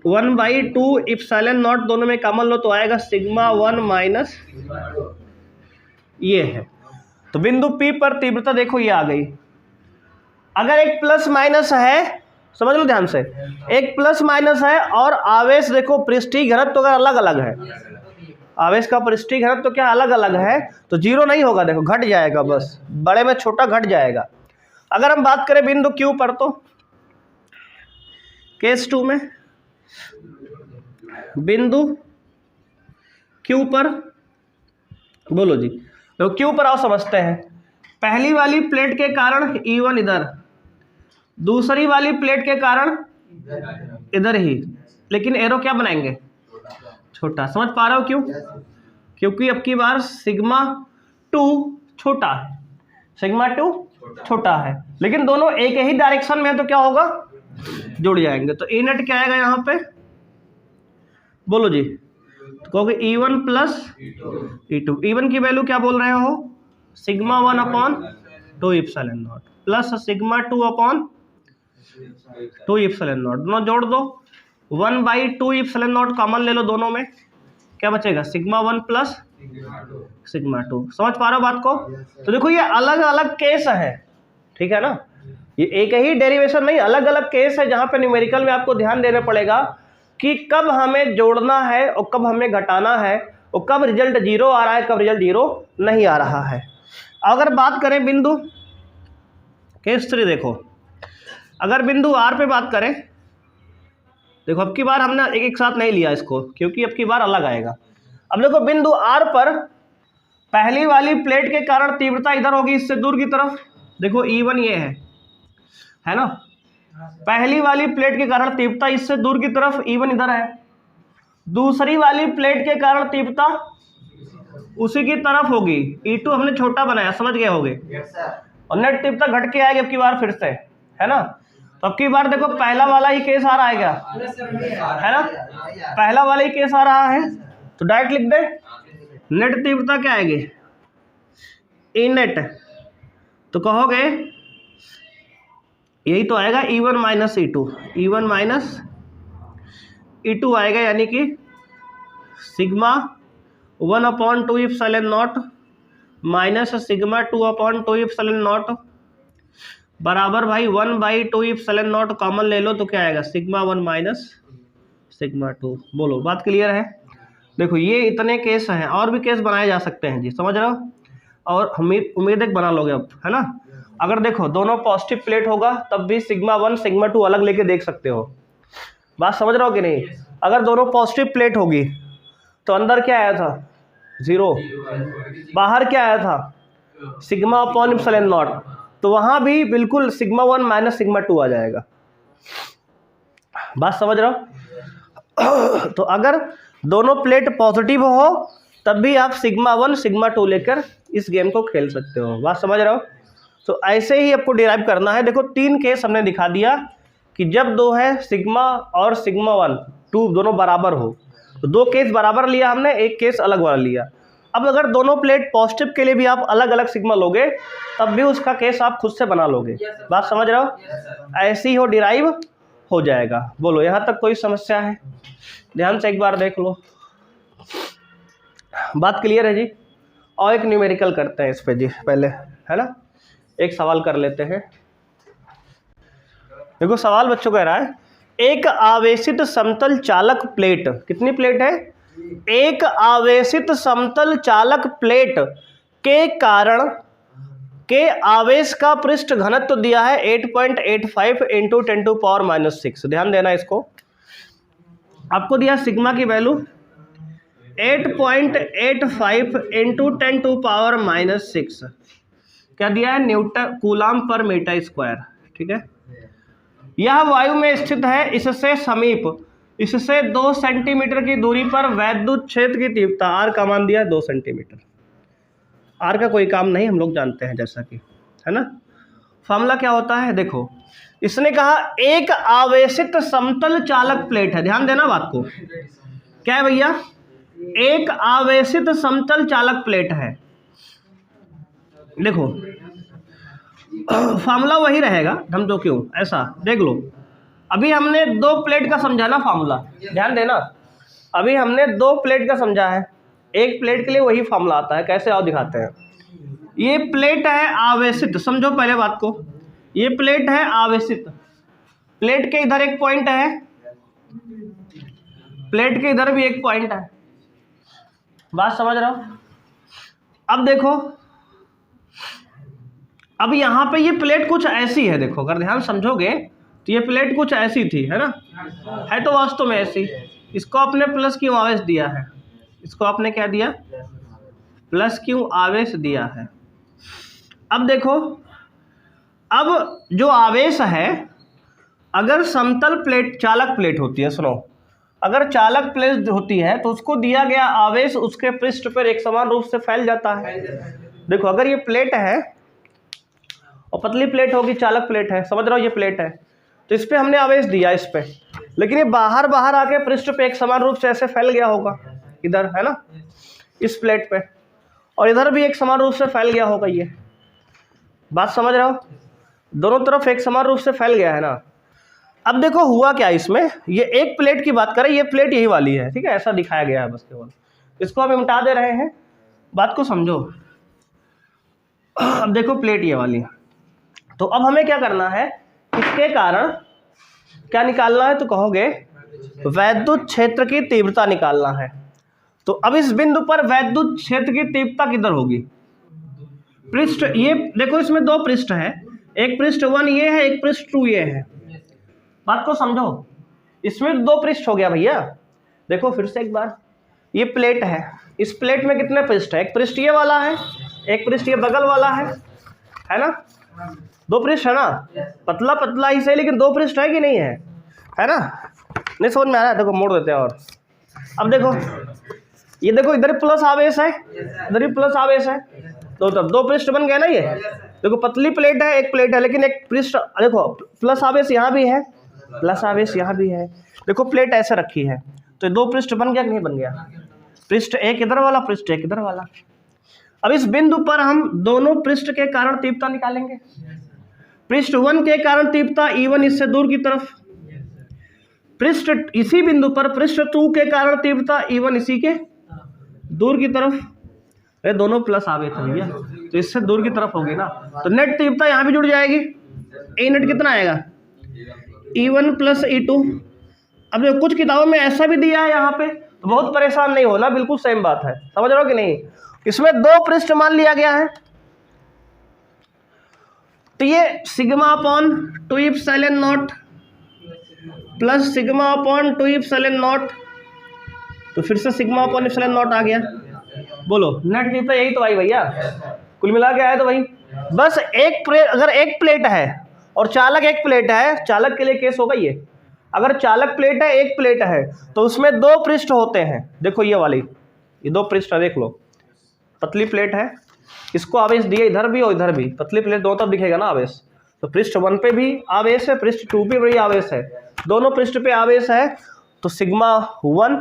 1/2 इप्सिलॉन नॉट दोनों में कॉमन लो, तो आएगा सिग्मा 1 माइनस, ये है। तो बिंदु P पर तीव्रता देखो ये आ गई। अगर एक प्लस माइनस है, समझ लो ध्यान से, एक प्लस माइनस है और आवेश देखो पृष्ठीय घनत्व तो अगर अलग अलग है, आवेश का पृष्ठीय घनत्व तो क्या अलग अलग है, तो 0 नहीं होगा, देखो घट जाएगा, बस बड़े में छोटा घट जाएगा। अगर हम बात करें बिंदु Q पर, तो केस 2 में बिंदु Q पर बोलो जी, तो Q पर आओ समझते हैं। पहली वाली प्लेट के कारण E1 इधर, दूसरी वाली प्लेट के कारण इधर ही, लेकिन एरो क्या बनाएंगे? छोटा। समझ पा रहे हो क्यों? क्योंकि अब की बार सिग्मा 2 छोटा है, सिग्मा 2 छोटा है, लेकिन दोनों एक ही डायरेक्शन में है, तो क्या होगा? जुड़ जाएंगे। तो E नेट क्या आएगा यहाँ पे? बोलो जी, तो कहोगे E1 प्लस E2। E1 की वैल्यू क्या बोल रहे हो? Sigma 1 upon 2 epsilon not plus sigma 2 upon 2 epsilon not, दोनों जोड़ दो, 1/2 इप्सिलॉन नॉट कॉमन ले लो, दोनों में क्या बचेगा? Sigma 1 plus sigma 2। समझ पा रहे हो बात को? तो देखो ये अलग अलग केस है, ठीक है ना, ये एक ही डेरिवेशन नहीं, अलग अलग केस है, जहां पे न्यूमेरिकल में आपको ध्यान देना पड़ेगा कि कब हमें जोड़ना है और कब हमें घटाना है, और कब रिजल्ट 0 आ रहा है, कब रिजल्ट 0 नहीं आ रहा है। अगर बात करें बिंदु केस 3, देखो अगर बिंदु आर पे बात करें, देखो अब की बार हमने एक एक साथ नहीं लिया इसको क्योंकि अब की बार अलग आएगा। अब देखो बिंदु आर पर पहली वाली प्लेट के कारण तीव्रता इधर होगी इससे दूर की तरफ, देखो E1 ये है ना, पहली वाली प्लेट के कारण तीव्रता इससे दूर की तरफ E1 इधर है, दूसरी वाली प्लेट के कारण तीव्रता उसी की तरफ होगी, E2 हमने छोटा बनाया, समझ गए होगे, और नेट तीव्रता घट के आएगी अब की बार फिर से, है ना। तो अब की बार देखो पहला वाला ही केस आ रहा है क्या, है ना, पहला वाला ही केस आ रहा है, तो डायरेक्ट लिख दे नेट तीव्रता क्या आएगी ई नेट, तो कहोगे यही तो आएगा E1 minus E2, E1 minus E2 आएगा, यानी कि sigma 1/2 epsilon not minus sigma 2/2 epsilon not बराबर भाई 1/2 एप्सिलॉन नॉट कॉमन ले लो तो क्या आएगा सिग्मा 1 माइनस सिग्मा 2। बोलो बात क्लियर है। देखो ये इतने केस हैं, और भी केस बनाए जा सकते हैं जी, समझ रहे हो, और उम्मीद एक बना लोगे अब, है ना। अगर देखो दोनों पॉजिटिव प्लेट होगा तब भी सिग्मा 1 सिग्मा 2 अलग लेके देख सकते हो, बात समझ रहे हो कि नहीं। अगर दोनों पॉजिटिव प्लेट होगी तो अंदर क्या आया था 0, बाहर क्या आया था सिग्मा अपॉन एप्सिलॉन नॉट, तो वहां भी बिल्कुल सिग्मा 1 माइनस सिग्मा 2 आ जाएगा, बात समझ रहे हो। तो अगर दोनों प्लेट पॉजिटिव हो तब भी आप सिग्मा 1 सिग्मा 2 लेकर इस गेम को खेल सकते हो, बात समझ रहे हो। तो ऐसे ही आपको डिराइव करना है। देखो 3 केस हमने दिखा दिया कि जब 2 है सिग्मा और सिग्मा 1 2 दोनों बराबर हो, तो 2 केस बराबर लिया हमने, एक केस अलग वाला लिया। अब अगर दोनों प्लेट पॉजिटिव के लिए भी आप अलग अलग सिग्मा लोगे तब भी उसका केस आप खुद से बना लोगे, बात समझ रहे हो, ऐसे ही हो डिराइव हो जाएगा। बोलो यहाँ तक कोई समस्या है, ध्यान से एक बार देख लो, बात क्लियर है जी। और एक न्यूमेरिकल करते हैं इस पे जी पहले, है ना, एक सवाल कर लेते हैं। देखो सवाल बच्चों कह रहा है एक आवेशित समतल चालक प्लेट, कितनी प्लेट है, एक आवेशित समतल चालक प्लेट के कारण के आवेश का पृष्ठ घनत्व दिया है 8.85 इंटू 10⁻⁻⁶। ध्यान देना इसको, आपको दिया सिग्मा की वैल्यू 8.85 इंटू 10⁻⁻⁶, क्या दिया है न्यूटन कूलाम पर मीटर स्क्वायर, ठीक है। यह वायु में स्थित है, इससे समीप, इससे 2 सेंटीमीटर की दूरी पर वैद्युत क्षेत्र की तीव्रता, आर का मान दिया 2 सेंटीमीटर, आर का कोई काम नहीं हम लोग जानते हैं जैसा कि, है ना। फॉर्मूला क्या होता है, देखो इसने कहा एक आवेशित समतल चालक प्लेट है, ध्यान देना बात को, क्या है भैया, एक आवेशित समतल चालक प्लेट है। देखो फार्मूला वही रहेगा, हम तो क्यों ऐसा देख लो, अभी हमने 2 प्लेट का समझा ना फार्मूला, ध्यान देना, अभी हमने 2 प्लेट का समझा है, एक प्लेट के लिए वही फार्मूला आता है, कैसे आओ दिखाते हैं। ये प्लेट है आवेशित, समझो पहले बात को, ये प्लेट है आवेशित, प्लेट के इधर एक पॉइंट है, प्लेट के इधर भी एक पॉइंट है, बात समझ रहे हो। अब देखो अब यहाँ पे ये प्लेट कुछ ऐसी है, देखो अगर ध्यान समझोगे तो ये प्लेट कुछ ऐसी थी, है ना, है तो वास्तव में ऐसी, इसको आपने प्लस क्यों आवेश दिया है, इसको आपने क्या दिया प्लस क्यों आवेश दिया है। अब देखो अब जो आवेश है, अगर समतल प्लेट चालक प्लेट होती है, सुनो, अगर चालक प्लेट होती है तो उसको दिया गया आवेश उसके पृष्ठ पर एक समान रूप से फैल जाता है। देखो अगर ये प्लेट है और पतली प्लेट होगी, चालक प्लेट है, समझ रहे हो, ये प्लेट है, तो इस पे हमने आवेश दिया इस पे, लेकिन ये बाहर बाहर आके पृष्ठ पे एक समान रूप से ऐसे फैल गया होगा इधर, है ना, इस प्लेट पे, और इधर भी एक समान रूप से फैल गया होगा, ये बात समझ रहे हो, दोनों तरफ एक समान रूप से फैल गया है ना। अब देखो हुआ क्या इसमें, ये एक प्लेट की बात करें, ये प्लेट यही वाली है, ठीक है, ऐसा दिखाया गया है बस केवल, इसको हम मिटा दे रहे हैं, बात को समझो। अब देखो प्लेट ये वाली, तो अब हमें क्या करना है, इसके कारण क्या निकालना है, तो कहोगे वैद्युत क्षेत्र की तीव्रता निकालना है। तो अब इस बिंदु पर वैद्युत क्षेत्र की तीव्रता किधर होगी, पृष्ठ, ये देखो इसमें दो पृष्ठ है, एक पृष्ठ 1 ये है, एक पृष्ठ 2 ये है। बात को समझो, इसमें दो पृष्ठ हो गया भैया। देखो फिर से एक बार, ये प्लेट है, इस प्लेट में कितने पृष्ठ है? एक पृष्ठ ये वाला है, एक पृष्ठ ये बगल वाला है ना? दो पृष्ठ है ना? पतला पतला ही सही, लेकिन दो पृष्ठ है कि नहीं है ना? नहीं समझ में आ रहा है? देखो मोड़ देते हैं। और अब देखो, ये देखो इधर प्लस आवेश है, इधर भी प्लस आवेश है, तो तब दो पृष्ठ बन गए ना ये। देखो पतली प्लेट है, एक प्लेट है, लेकिन एक पृष्ठ, देखो प्लस आवेश यहाँ भी है, प्लस आवेश यहाँ भी है। देखो प्लेट ऐसे रखी है, तो दो पृष्ठ बन गया कि नहीं बन गया? पृष्ठ एक इधर वाला, पृष्ठ एक इधर वाला। अब इस बिंदु पर हम दोनों पृष्ठ के कारण तीव्रता निकालेंगे। पृष्ठ 1 के कारण तीव्रता E1 इससे दूर की तरफ, पृष्ठ इसी बिंदु पर पृष्ठ 2 के कारण तीव्रता E1 इसी के दूर की तरफ। ये दोनों प्लस आवेश है भैया, तो इससे दूर की तरफ होगी ना, तो नेट तीव्रता यहाँ भी जुड़ जाएगी। ए नेट कितना आएगा? E1 plus E2। अब देखो कुछ किताबों में ऐसा भी दिया है यहाँ पे, तो बहुत परेशान नहीं होना, बिल्कुल सेम बात है, समझ रहे हो कि नहीं? इसमें दो पृष्ठ मान लिया गया है, तो ये sigma upon 2 epsilon not plus sigma upon 2 epsilon not, तो फिर से सिग्मा अपॉन एप्सिलॉन नॉट आ गया। बोलो नेट तीव्रता यही तो आई भैया, कुल मिला के आया तो वही। बस अगर एक प्लेट है और चालक एक प्लेट है, चालक के लिए केस होगा ये, अगर चालक प्लेट है एक प्लेट है तो उसमें दो पृष्ठ होते हैं। देखो ये वाली, ये दो पृष्ठ है, देख लो, पतली प्लेट है, इसको आवेश दिए इधर भी और इधर भी, पतली प्लेट दोनों तरफ दिखेगा ना आवेश, तो पृष्ठ 1 पे भी आवेश है, पृष्ठ 2 पे भी आवेश है, दोनों पृष्ठ पे आवेश है, तो सिग्मा 1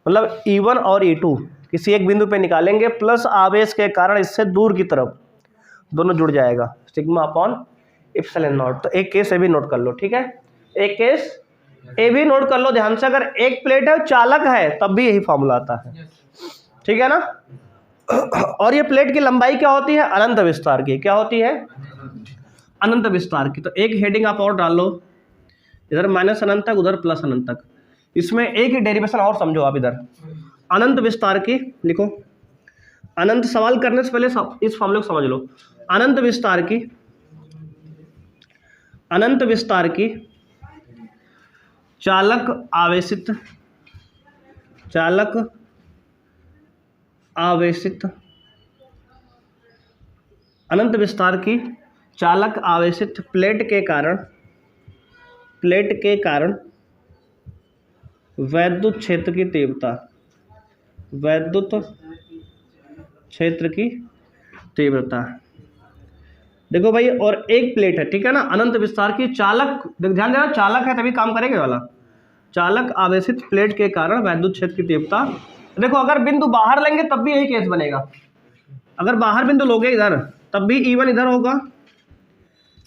मतलब E1 और E2 किसी एक बिंदु पे निकालेंगे, प्लस आवेश के कारण इससे दूर की तरफ दोनों जुड़ जाएगा, सिग्मा अपॉन एप्सिलॉन नॉट। तो एक केस ये भी नोट कर लो, ठीक है? एक केस ए भी नोट कर लो ध्यान से, अगर एक प्लेट है चालक है तब भी यही फॉर्मूला आता है, ठीक है ना? और ये प्लेट की लंबाई क्या होती है? अनंत विस्तार की। क्या होती है? अनंत विस्तार की। तो एक हेडिंग आप और डाल लो, इधर माइनस अनंत तक, उधर प्लस अनंत तक। इसमें एक ही डेरिवेशन और समझो आप, इधर अनंत विस्तार की लिखो। अनंत सवाल करने से पहले इस फॉर्मूले को समझ लो। अनंत विस्तार की, अनंत विस्तार की चालक आवेशित, चालक आवेशित, अनंत विस्तार की चालक आवेशित प्लेट के कारण, प्लेट के कारण वैद्युत क्षेत्र की तीव्रता, वैद्युत क्षेत्र की तीव्रता। देखो भाई, और एक प्लेट है, ठीक है ना, अनंत विस्तार की चालक, ध्यान देना चालक है तभी काम करेंगे वाला, चालक आवेशित प्लेट के कारण वैद्युत क्षेत्र की तीव्रता। देखो अगर बिंदु बाहर लेंगे तब भी यही केस बनेगा, अगर बाहर बिंदु लोगे इधर तब भी E1 इधर होगा,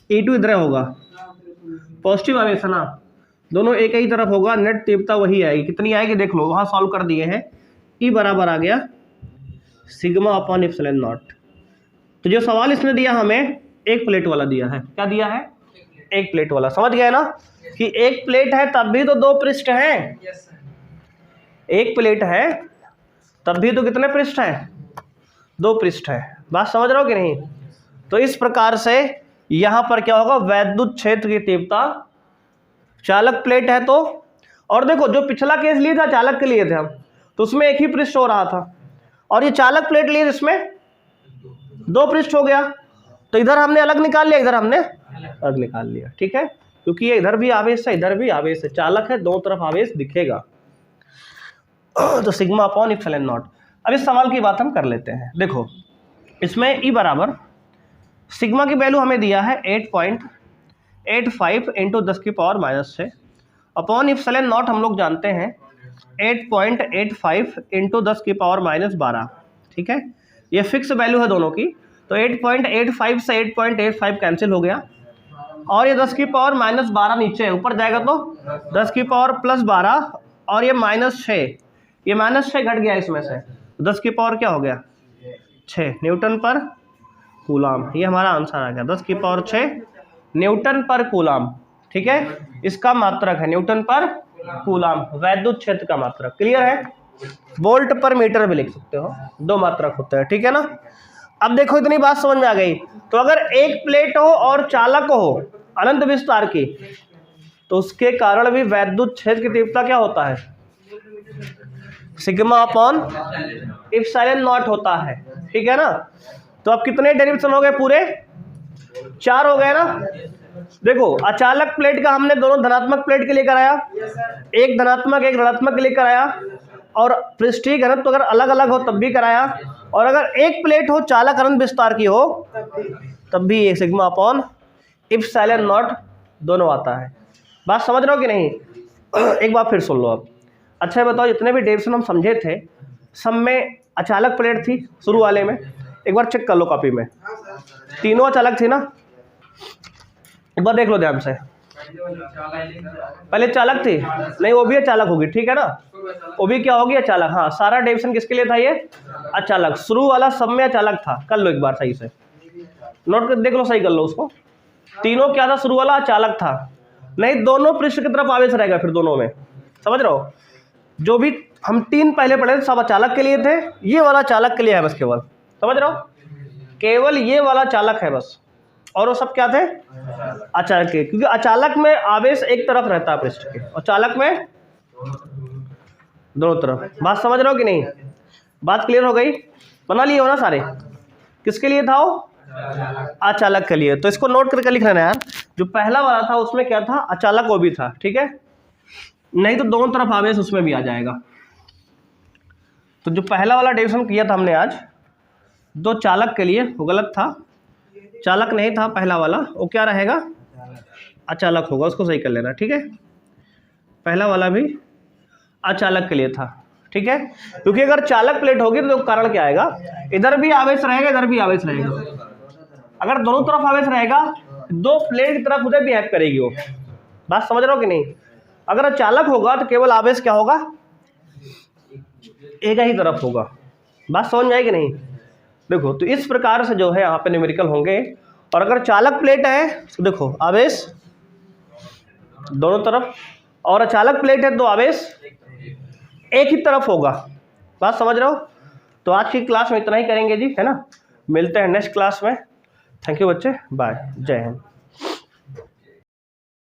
E2 इधर होगा, पॉजिटिव आवेश है ना, दोनों एक ही तरफ होगा, नेट तीव्रता वही आएगी। कितनी आएगी देख लो, वहाँ सॉल्व कर दिए हैं। E बराबर आ गया सिग्मा अपॉन एप्सिलॉन नॉट। तो जो सवाल इसने दिया हमें एक प्लेट वाला दिया है, क्या दिया है? एक प्लेट वाला। समझ गए ना कि एक प्लेट है तब भी तो दो पृष्ठ हैं, एक प्लेट है तब भी तो कितने पृष्ठ हैं? दो पृष्ठ है। बात समझ रहे हो कि नहीं? तो इस प्रकार से यहां पर क्या होगा? वैद्युत क्षेत्र की तीव्रता, चालक प्लेट है तो, और देखो जो पिछला केस लिए था चालक के लिए थे हम, तो उसमें एक ही पृष्ठ हो रहा था, और ये चालक प्लेट लिए इसमें दो पृष्ठ हो गया, तो इधर हमने अलग निकाल लिया, इधर हमने अलग निकाल लिया, ठीक है? क्योंकि ये इधर भी आवेश है, इधर भी आवेश है, चालक है, दोनों तरफ आवेश दिखेगा। तो सिग्मा अपॉन एप्सिलॉन नॉट। अब इस सवाल की बात हम कर लेते हैं। देखो इसमें E बराबर, सिग्मा की वैल्यू हमें दिया है 8.85 इंटू 10⁻⁻6 अपॉन एप्सिलॉन नॉट हम लोग जानते हैं 8.85 इंटू 10⁻12, ठीक है? ये फिक्स वैल्यू है दोनों की, तो 8.85 से 8.85 कैंसिल हो गया, और ये 10⁻12 नीचे है, ऊपर जाएगा तो 10⁻+12, और ये -6, ये -6 घट गया इसमें से, 10⁻क्या हो गया? 6 न्यूटन पर कूलाम। ये हमारा आंसर आ गया, 10⁻6 न्यूटन पर कूलाम, ठीक है? इसका मात्रक है न्यूटन पर कूलाम, वैद्युत क्षेत्र का मात्रक। क्लियर है? वोल्ट पर मीटर भी लिख सकते हो, दो मात्रक होते हैं, ठीक है ना? अब देखो इतनी बात समझ में आ गई। तो अगर एक प्लेट हो और चालक हो अनंत विस्तार की, तो उसके कारण भी वैद्युत क्षेत्र की तीव्रता क्या होता है, सिग्मा अपॉन एप्सिलॉन नॉट होता है, ठीक है ना। तो अब कितने डेरिवेशन हो गए, पूरे 4 हो गए ना। देखो अचालक प्लेट का हमने दोनों धनात्मक प्लेट के लिए कराया, एक धनात्मक एक ऋणात्मक के लिए कराया, और पृष्ठीय घनत्व अगर अलग अलग हो तब भी कराया, और अगर एक प्लेट हो चालक अनंत विस्तार की हो तब भी एक सिग्मा अपॉन एप्सिलॉन नॉट दोनों आता है। बात समझ रहे हो कि नहीं? एक बार फिर सुन लो अब। अच्छा ये बताओ, जितने भी डेरिवेशन हम समझे थे सब में अचालक प्लेट थी शुरू वाले में, एक बार चेक कर लो कॉपी में, तीनों अचालक थी ना, एक बार देख लो ध्यान से। पहले चालक थी नहीं, वो भी अचालक होगी, ठीक है ना, वो भी क्या होगी, अचालक। हाँ सारा डेरिवेशन किसके लिए था, ये अचालक। शुरू वाला सब में अचालक था, कर लो एक बार सही से नोट कर देख लो, सही कर लो उसको। तीनों क्या था, शुरू वाला अचालक था, नहीं दोनों पृष्ठ की तरफ आवेश रहेगा फिर दोनों में, समझ रहे हो। जो भी हम 3 पहले पढ़े थे सब अचालक के लिए थे, ये वाला चालक के लिए है बस केवल, समझ रहे हो, केवल ये वाला चालक है बस, और वो सब क्या थे, अचालक के। क्योंकि अचालक में आवेश एक तरफ रहता है पृष्ठ के, और चालक में दोनों तरफ। बात समझ रहे हो कि नहीं? बात क्लियर हो गई? बना लिए हो ना सारे? किसके लिए था वो, अचालक के लिए। तो इसको नोट करके लिख लेना यार, जो पहला वाला था उसमें क्या था, अचालक वो भी था, ठीक है, नहीं तो दोनों तरफ आवेश उसमें भी आ जाएगा। तो जो पहला वाला डेरिवेशन किया था हमने आज, दो चालक के लिए, वो गलत था, चालक नहीं था पहला वाला, वो क्या रहेगा, अचालक होगा, उसको सही कर लेना, ठीक है। पहला वाला भी अचालक के लिए था, ठीक है, क्योंकि अगर चालक प्लेट होगी तो कारण क्या आएगा, इधर भी आवेश रहेगा इधर भी आवेश रहेगा। अगर दोनों तरफ आवेश रहेगा, दो प्लेट की तरफ उधर भी एक्ट करेगी वो। बात समझ रहे हो कि नहीं? अगर अचालक होगा तो केवल आवेश क्या होगा, एक ही तरफ होगा। बात समझ में आएगी नहीं? देखो तो इस प्रकार से जो है यहाँ पे न्यूमेरिकल होंगे। और अगर चालक प्लेट है तो देखो आवेश दोनों तरफ, और अचालक प्लेट है तो आवेश एक ही तरफ होगा। बात समझ रहे हो? तो आज की क्लास में इतना ही करेंगे जी, है ना। मिलते हैं नेक्स्ट क्लास में। थैंक यू बच्चे, बाय, जय हिंद।